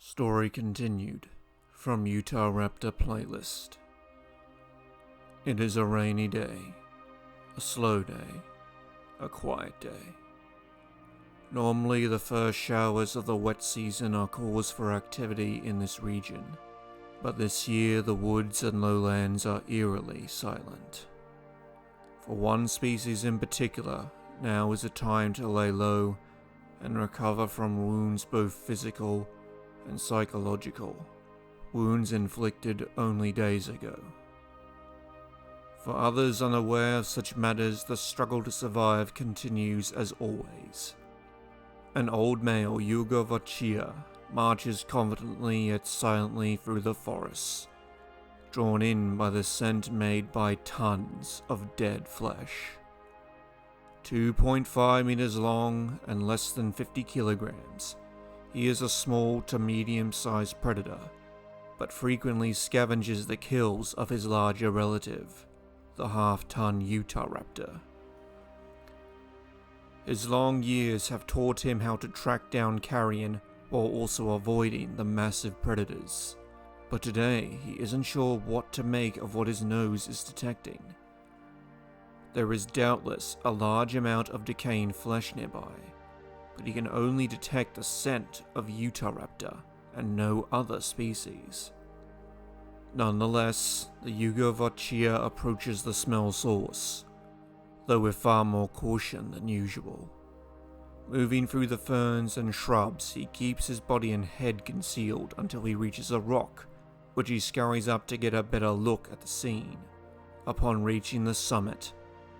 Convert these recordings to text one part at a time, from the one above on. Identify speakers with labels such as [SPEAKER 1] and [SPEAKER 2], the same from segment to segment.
[SPEAKER 1] Story continued from Utah Raptor playlist. It is a rainy day, a slow day, a quiet day. Normally the first showers of the wet season are cause for activity in this region, but this year the woods and lowlands are eerily silent. For one species in particular, now is a time to lay low and recover from wounds both physical and psychological, wounds inflicted only days ago. For others unaware of such matters, the struggle to survive continues as always. An old male Yurgovuchia marches confidently yet silently through the forests, drawn in by the scent made by tons of dead flesh. 2.5 meters long and less than 50 kilograms, he is a small to medium-sized predator, but frequently scavenges the kills of his larger relative, the half-ton Utah raptor. His long years have taught him how to track down carrion while also avoiding the massive predators, but today he isn't sure what to make of what his nose is detecting. There is doubtless a large amount of decaying flesh nearby, but he can only detect the scent of Utah raptor and no other species. Nonetheless, the Yurgovuchia approaches the smell source, though with far more caution than usual. Moving through the ferns and shrubs, he keeps his body and head concealed until he reaches a rock, which he scurries up to get a better look at the scene. Upon reaching the summit,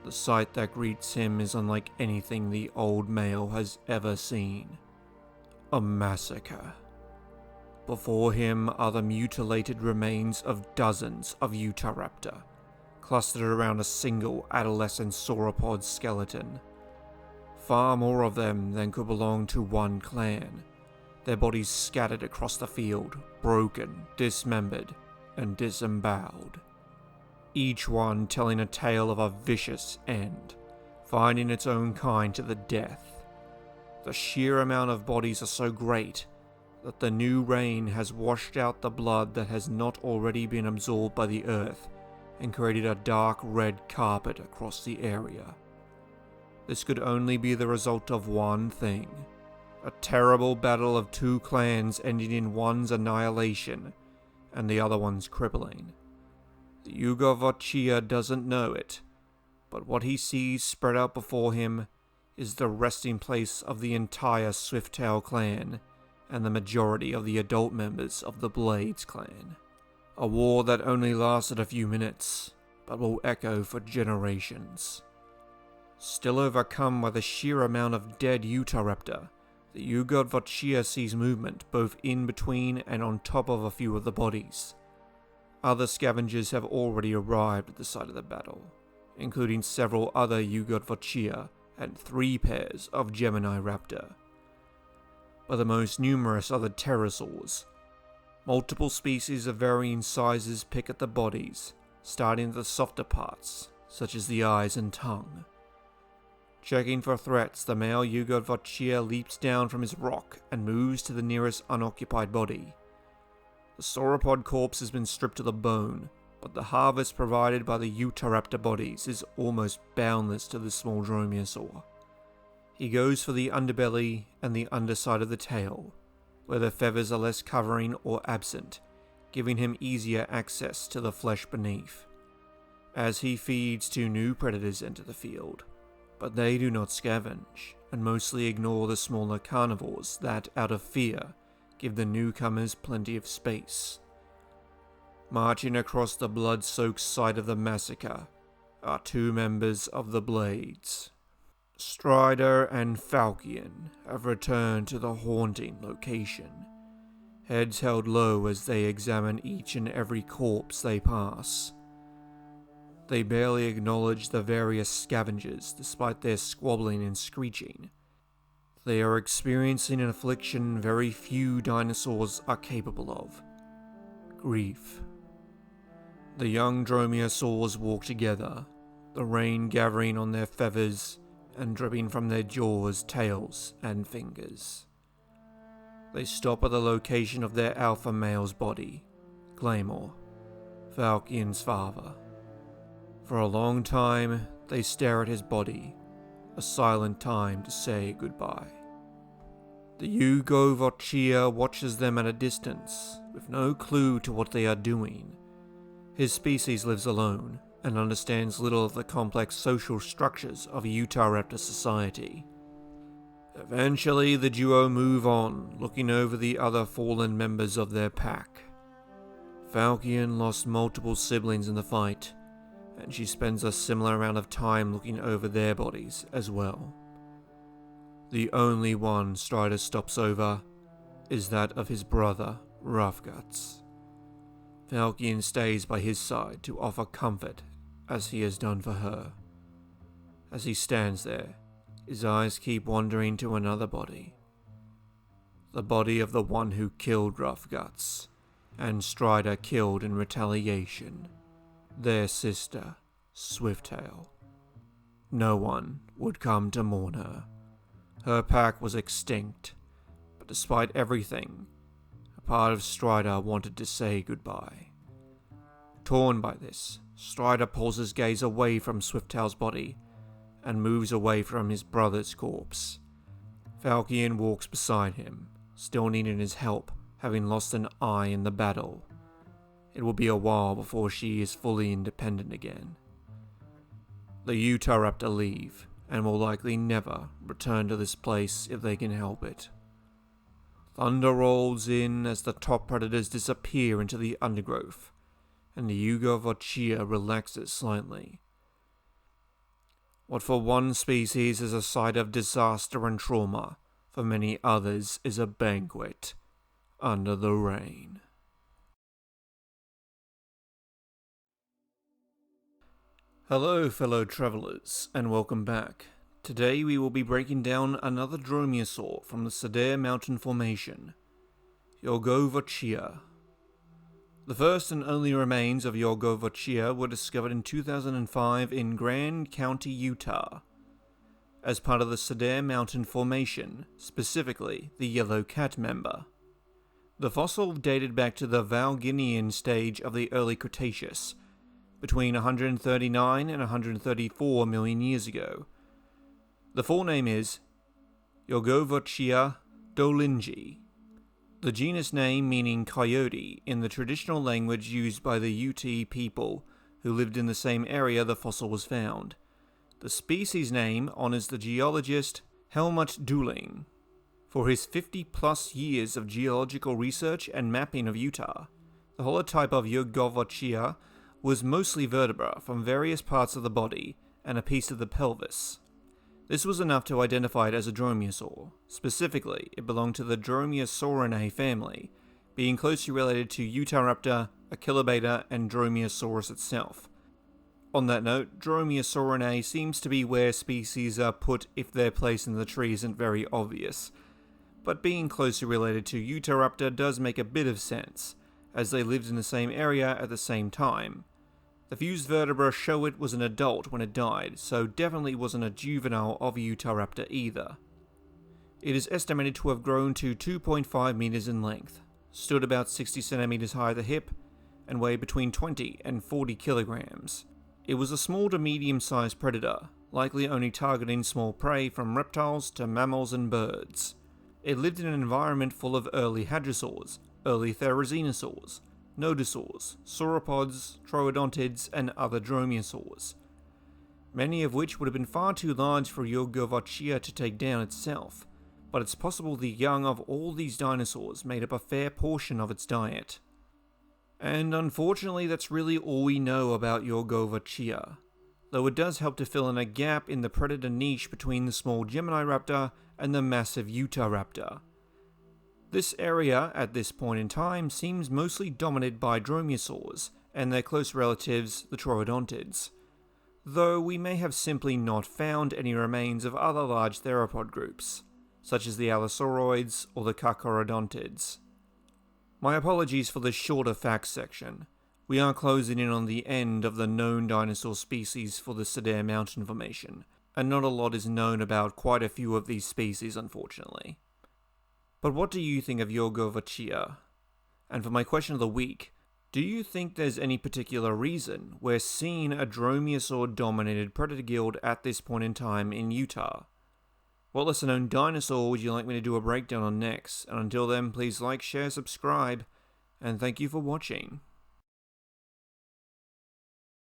[SPEAKER 1] the sight that greets him is unlike anything the old male has ever seen. A massacre. Before him are the mutilated remains of dozens of Utah raptor, clustered around a single adolescent sauropod skeleton. Far more of them than could belong to one clan, their bodies scattered across the field, broken, dismembered, and disemboweled. Each one telling a tale of a vicious end, finding its own kind to the death. The sheer amount of bodies are so great that the new rain has washed out the blood that has not already been absorbed by the earth and created a dark red carpet across the area. This could only be the result of one thing: a terrible battle of two clans ending in one's annihilation and the other one's crippling. The Yurgovuchia doesn't know it, but what he sees spread out before him is the resting place of the entire Swifttail clan and the majority of the adult members of the Blades clan. A war that only lasted a few minutes, but will echo for generations. Still overcome by the sheer amount of dead Utah raptor, the Yurgovuchia sees movement both in between and on top of a few of the bodies. Other scavengers have already arrived at the site of the battle, including several other Yurgovuchia and 3 pairs of Gemini raptor. But the most numerous are the pterosaurs. Multiple species of varying sizes pick at the bodies, starting at the softer parts, such as the eyes and tongue. Checking for threats, the male Yurgovuchia leaps down from his rock and moves to the nearest unoccupied body. The sauropod corpse has been stripped to the bone, but the harvest provided by the Utah raptor bodies is almost boundless to the small dromeosaur. He goes for the underbelly and the underside of the tail, where the feathers are less covering or absent, giving him easier access to the flesh beneath. As he feeds, 2 new predators enter the field, but they do not scavenge, and mostly ignore the smaller carnivores that, out of fear, give the newcomers plenty of space. Marching across the blood-soaked site of the massacre are 2 members of the Blades. Strider and Falcon have returned to the haunting location, heads held low as they examine each and every corpse they pass. They barely acknowledge the various scavengers despite their squabbling and screeching. They are experiencing an affliction very few dinosaurs are capable of: grief. The young dromeosaurs walk together, the rain gathering on their feathers and dripping from their jaws, tails, and fingers. They stop at the location of their alpha male's body, Claymore, Falcon's father. For a long time, they stare at his body, a silent time to say goodbye. The Yurgovuchia watches them at a distance, with no clue to what they are doing. His species lives alone, and understands little of the complex social structures of Utahraptor society. Eventually, the duo move on, looking over the other fallen members of their pack. Falcon lost multiple siblings in the fight, and she spends a similar amount of time looking over their bodies as well. The only one Strider stops over is that of his brother, Roughguts. Falcon stays by his side to offer comfort, as he has done for her. As he stands there, his eyes keep wandering to another body. The body of the one who killed Roughguts, and Strider killed in retaliation. Their sister, Swifttail. No one would come to mourn her. Her pack was extinct, but despite everything, a part of Strider wanted to say goodbye. Torn by this, Strider pulls his gaze away from Swifttail's body and moves away from his brother's corpse. Falcon walks beside him, still needing his help, having lost an eye in the battle. It will be a while before she is fully independent again. The Utahraptor leave, and will likely never return to this place if they can help it. Thunder rolls in as the top predators disappear into the undergrowth, and the Yurgovuchia relaxes slightly. What for one species is a sight of disaster and trauma, for many others is a banquet under the rain. Hello fellow travellers, and welcome back. Today we will be breaking down another dromeosaur from the Cedar Mountain Formation, Yurgovuchia. The first and only remains of Yurgovuchia were discovered in 2005 in Grand County, Utah, as part of the Cedar Mountain Formation, specifically the Yellow Cat member. The fossil dated back to the Valginian stage of the early Cretaceous, between 139 and 134 million years ago. The full name is Yurgovuchia dolingi, the genus name meaning coyote in the traditional language used by the Ute people who lived in the same area the fossil was found. The species name honors the geologist Helmut Dooling for his 50-plus years of geological research and mapping of Utah. The holotype of Yurgovuchia was mostly vertebra from various parts of the body and a piece of the pelvis. This was enough to identify it as a dromeosaur. Specifically, it belonged to the Dromeosaurinae family, being closely related to Utahraptor, Achillobeta, and Dromeosaurus itself. On that note, Dromeosaurinae seems to be where species are put if their place in the tree isn't very obvious, but being closely related to Utahraptor does make a bit of sense, as they lived in the same area at the same time. The fused vertebra show it was an adult when it died, so definitely wasn't a juvenile of Utahraptor either. It is estimated to have grown to 2.5 meters in length, stood about 60 centimeters high at the hip, and weighed between 20 and 40 kilograms. It was a small to medium-sized predator, likely only targeting small prey from reptiles to mammals and birds. It lived in an environment full of early hadrosaurs, early therizinosaurs, nodosaurs, sauropods, troodontids, and other dromeosaurs, many of which would have been far too large for Yurgovuchia to take down itself, but it's possible the young of all these dinosaurs made up a fair portion of its diet. And unfortunately that's really all we know about Yurgovuchia, though it does help to fill in a gap in the predator niche between the small Gemini raptor and the massive Utahraptor. This area, at this point in time, seems mostly dominated by dromeosaurs and their close relatives, the troodontids, though we may have simply not found any remains of other large theropod groups, such as the allosauroids or the carcharodontids. My apologies for this shorter facts section. We are closing in on the end of the known dinosaur species for the Cedar Mountain Formation, and not a lot is known about quite a few of these species, unfortunately. But what do you think of Yurgovuchia? And for my question of the week, do you think there's any particular reason we're seeing a dromeosaur-dominated predator guild at this point in time in Utah? What lesser-known dinosaur would you like me to do a breakdown on next? And until then, please like, share, subscribe, and thank you for watching.